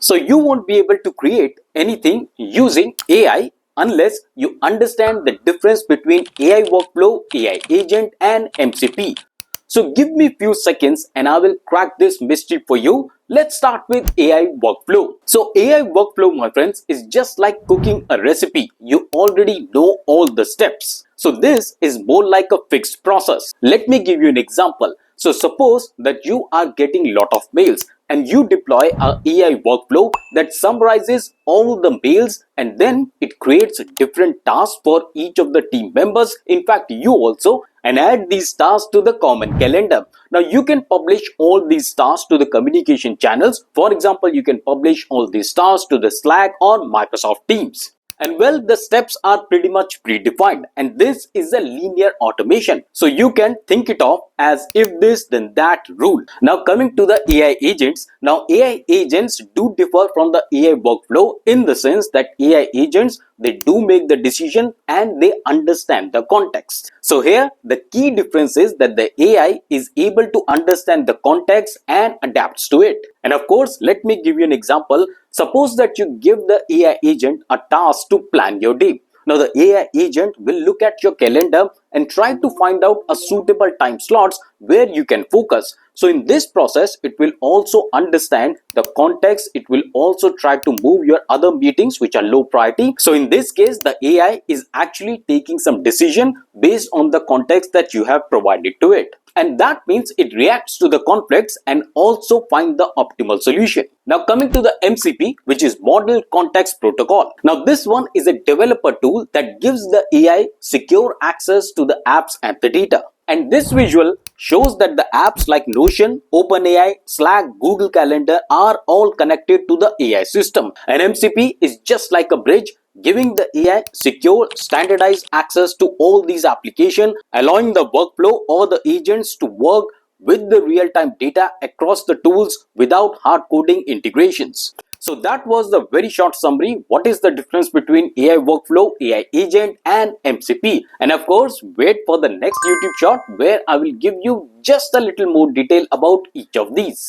So you won't be able to create anything using AI unless you understand the difference between AI workflow, AI agent and MCP. So give me a few seconds and I will crack this mystery for you. Let's start with AI workflow. So AI workflow, my friends, is just like cooking a recipe. You already know all the steps. So this is more like a fixed process. Let me give you an example. So suppose that you are getting a lot of mails and you deploy a AI workflow that summarizes all the mails and then it creates different tasks for each of the team members. In fact, you also and add these tasks to the common calendar. Now you can publish all these tasks to the communication channels. For example, you can publish all these tasks to the Slack or Microsoft Teams. And well, the steps are pretty much predefined and this is a linear automation. So you can think it of as if this then that rule. Now coming to the AI agents. Now AI agents do differ from the AI workflow in the sense that AI agents, they do make the decision and they understand the context. So here the key difference is that the AI is able to understand the context and adapts to it. And of course, let me give you an example. Suppose that you give the AI agent a task to plan your day. Now the AI agent will look at your calendar and try to find out a suitable time slots where you can focus. So in this process, it will also understand the context. It will also try to move your other meetings which are low priority. So in this case, the AI is actually taking some decision based on the context that you have provided to it. And that means it reacts to the conflicts and also find the optimal solution. Now coming to the MCP, which is Model Context Protocol. Now this one is a developer tool that gives the AI secure access to the apps and the data. And this visual shows that the apps like Notion, OpenAI, Slack, Google Calendar are all connected to the AI system. And MCP is just like a bridge, giving the AI secure, standardized access to all these applications, allowing the workflow or the agents to work with the real-time data across the tools without hard coding integrations. So that was the very short summary. What is the difference between AI workflow, AI agent and MCP? And of course, wait for the next YouTube short where I will give you just a little more detail about each of these.